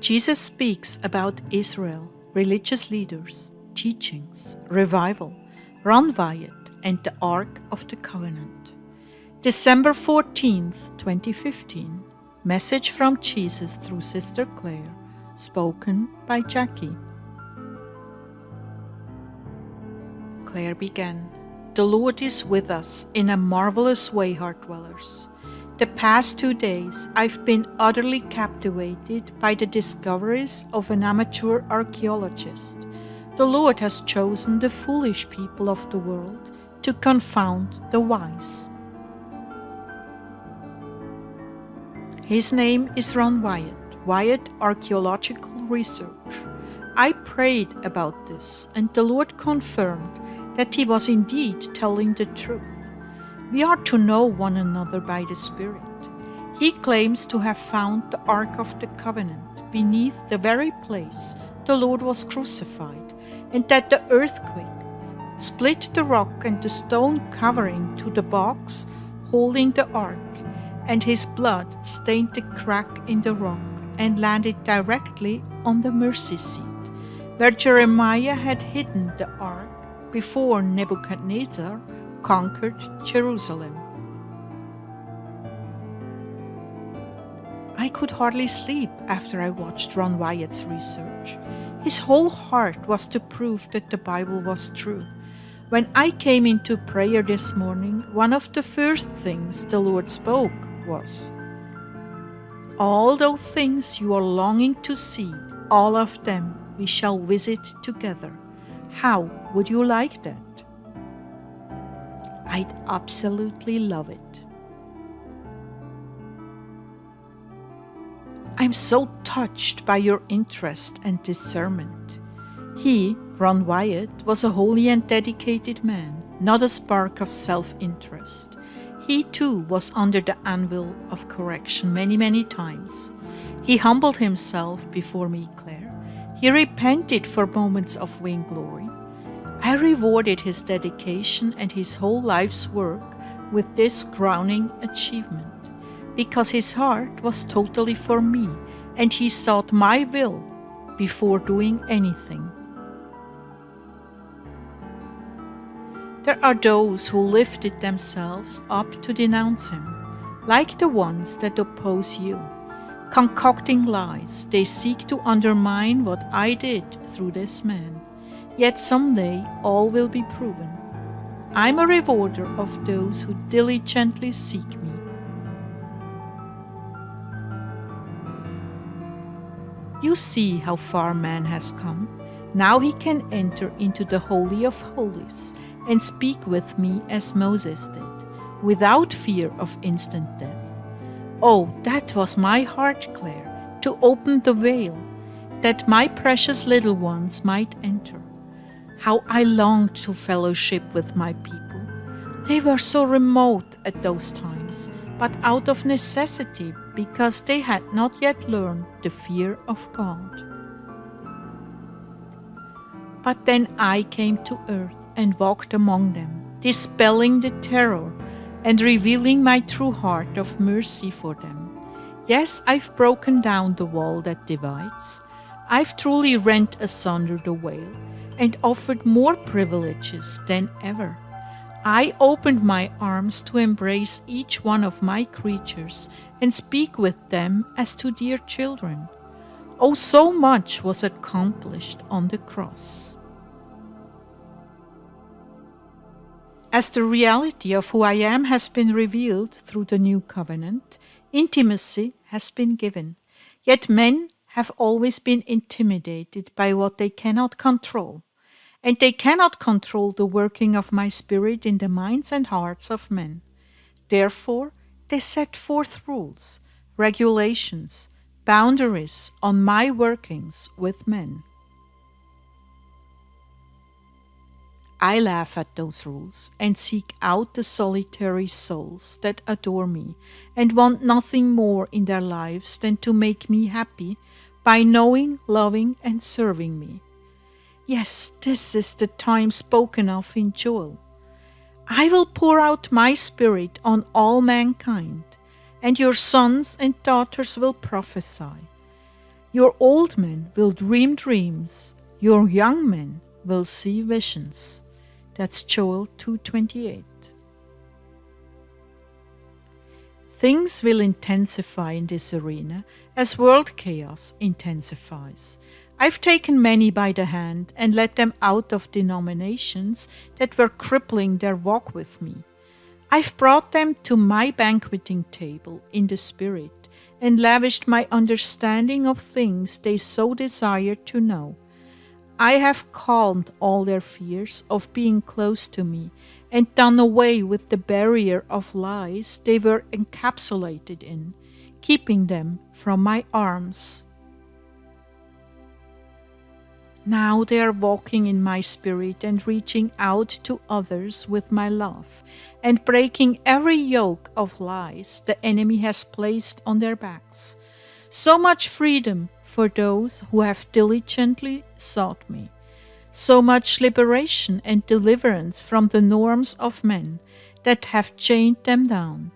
Jesus speaks about Israel, religious leaders, teachings, revival, Ron Wyatt, and the Ark of the Covenant. December 14th, 2015. Message from Jesus through Sister Claire, spoken by Jackie. Claire began. The Lord is with us in a marvelous way, heart dwellers. The past 2 days I've been utterly captivated by the discoveries of an amateur archaeologist. The Lord has chosen the foolish people of the world to confound the wise. His name is Ron Wyatt Archaeological Research. I prayed about this, and the Lord confirmed that he was indeed telling the truth. We are to know one another by the Spirit. He claims to have found the Ark of the Covenant beneath the very place the Lord was crucified, and that the earthquake split the rock and the stone covering to the box holding the ark, and his blood stained the crack in the rock and landed directly on the mercy seat, where Jeremiah had hidden the ark before Nebuchadnezzar conquered Jerusalem. I could hardly sleep after I watched Ron Wyatt's research. His whole heart was to prove that the Bible was true. When I came into prayer this morning, one of the first things the Lord spoke was, "All those things you are longing to see, all of them we shall visit together. How would you like that?" I'd absolutely love it. I'm so touched by your interest and discernment. He, Ron Wyatt, was a holy and dedicated man, not a spark of self-interest. He too was under the anvil of correction many times. He humbled himself before me, Claire. He repented for moments of vainglory. I rewarded his dedication and his whole life's work with this crowning achievement, because his heart was totally for me, and he sought my will before doing anything. There are those who lifted themselves up to denounce him, like the ones that oppose you. Concocting lies, they seek to undermine what I did through this man. Yet someday all will be proven. I'm a rewarder of those who diligently seek me. You see how far man has come. Now he can enter into the Holy of Holies and speak with me as Moses did, without fear of instant death. Oh, that was my heart, Claire, to open the veil, that my precious little ones might enter. How I longed to fellowship with my people. They were so remote at those times, but out of necessity, because they had not yet learned the fear of God. But then I came to earth and walked among them, dispelling the terror and revealing my true heart of mercy for them. Yes, I've broken down the wall that divides. I've truly rent asunder the veil and offered more privileges than ever. I opened my arms to embrace each one of my creatures and speak with them as to dear children. Oh, so much was accomplished on the cross. As the reality of who I am has been revealed through the new covenant, intimacy has been given. Yet men have always been intimidated by what they cannot control, and they cannot control the working of my Spirit in the minds and hearts of men. Therefore, they set forth rules, regulations, boundaries on my workings with men. I laugh at those rules and seek out the solitary souls that adore me and want nothing more in their lives than to make me happy by knowing, loving, and serving me. Yes, this is the time spoken of in Joel. I will pour out my Spirit on all mankind, and your sons and daughters will prophesy. Your old men will dream dreams. Your young men will see visions. That's Joel 2:28. Things will intensify in this arena as world chaos intensifies. I've taken many by the hand and led them out of denominations that were crippling their walk with me. I've brought them to my banqueting table in the Spirit and lavished my understanding of things they so desired to know. I have calmed all their fears of being close to me and done away with the barrier of lies they were encapsulated in, keeping them from my arms. Now they are walking in my spirit and reaching out to others with my love and breaking every yoke of lies the enemy has placed on their backs. So much freedom for those who have diligently sought me. So much liberation and deliverance from the norms of men that have chained them down.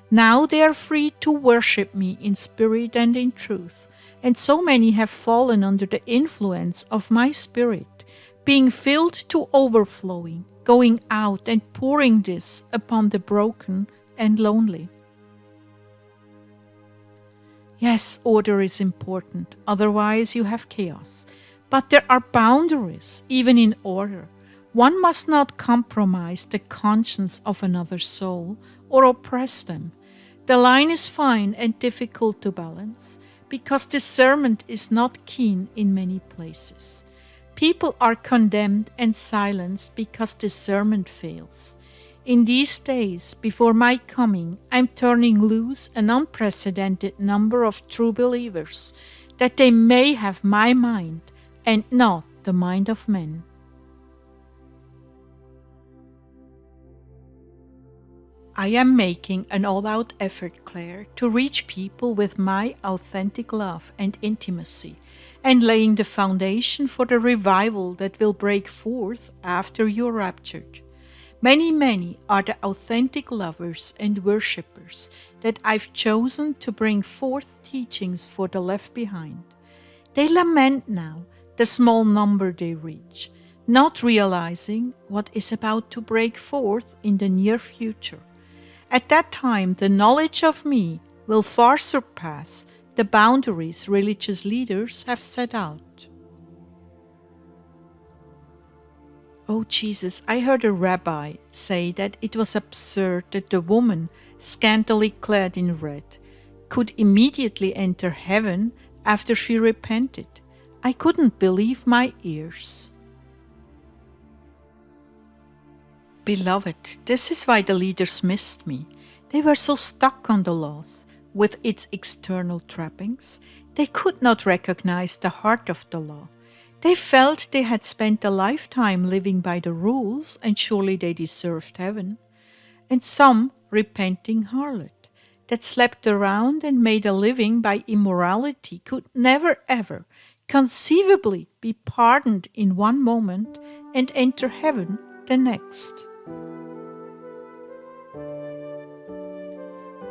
Now they are free to worship me in spirit and in truth, and so many have fallen under the influence of my spirit, being filled to overflowing, going out and pouring this upon the broken and lonely. Yes, order is important, otherwise you have chaos. But there are boundaries, even in order. One must not compromise the conscience of another soul or oppress them. The line is fine and difficult to balance, because discernment is not keen in many places. People are condemned and silenced because discernment fails. In these days, before my coming, I am turning loose an unprecedented number of true believers, that they may have my mind and not the mind of men. I am making an all-out effort, Claire, to reach people with my authentic love and intimacy, and laying the foundation for the revival that will break forth after you're raptured. Many are the authentic lovers and worshippers that I've chosen to bring forth teachings for the left behind. They lament now the small number they reach, not realizing what is about to break forth in the near future. At that time, the knowledge of me will far surpass the boundaries religious leaders have set out. Oh Jesus, I heard a rabbi say that it was absurd that the woman, scantily clad in red, could immediately enter heaven after she repented. I couldn't believe my ears. Beloved, this is why the leaders missed me. They were so stuck on the laws, with its external trappings, they could not recognize the heart of the law. They felt they had spent a lifetime living by the rules, and surely they deserved heaven. And some repenting harlot that slept around and made a living by immorality could never ever conceivably be pardoned in one moment and enter heaven the next.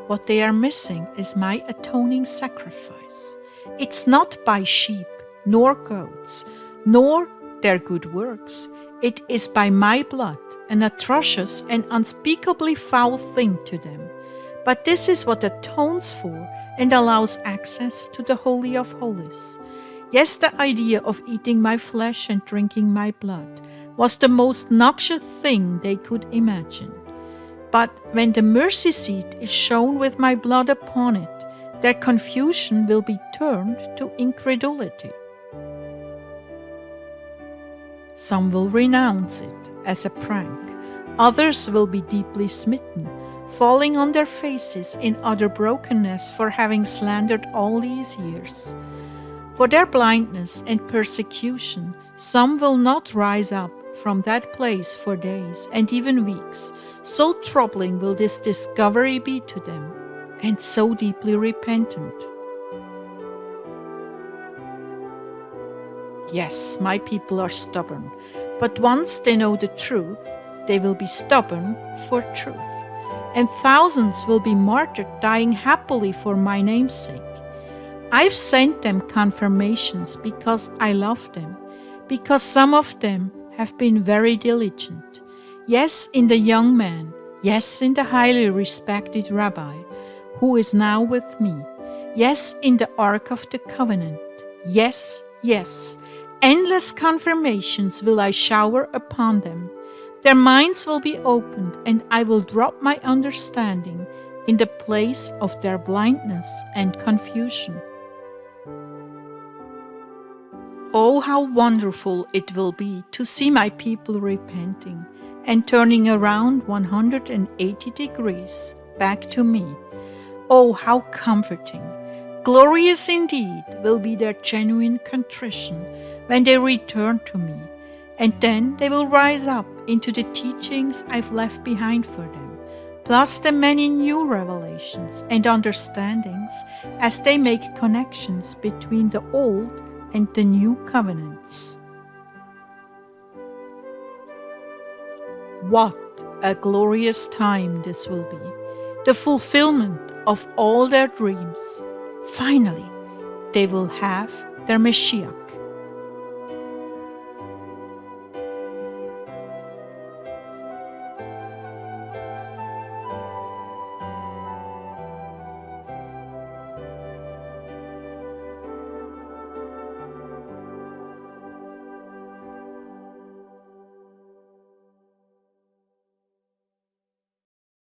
What they are missing is my atoning sacrifice. It's not by sheep, nor goats, nor their good works. It is by my blood, an atrocious and unspeakably foul thing to them. But this is what atones for and allows access to the Holy of Holies. Yes, the idea of eating my flesh and drinking my blood was the most noxious thing they could imagine. But when the mercy seat is shown with my blood upon it, their confusion will be turned to incredulity. Some will renounce it as a prank. Others will be deeply smitten, falling on their faces in utter brokenness for having slandered all these years. For their blindness and persecution, some will not rise up from that place for days and even weeks. So troubling will this discovery be to them, and so deeply repentant. Yes, my people are stubborn, but once they know the truth, they will be stubborn for truth. And thousands will be martyred, dying happily for my name's sake. I've sent them confirmations because I love them, because some of them have been very diligent. Yes, in the young man, yes, in the highly respected rabbi, who is now with me. Yes, in the Ark of the Covenant. Yes, yes, endless confirmations will I shower upon them. Their minds will be opened, and I will drop my understanding in the place of their blindness and confusion. Oh, how wonderful it will be to see my people repenting and turning around 180 degrees back to me. Oh, how comforting, glorious indeed will be their genuine contrition when they return to me, and then they will rise up into the teachings I've left behind for them, plus the many new revelations and understandings as they make connections between the old and the new covenants. What a glorious time this will be, the fulfillment of all their dreams. Finally, they will have their Messiah.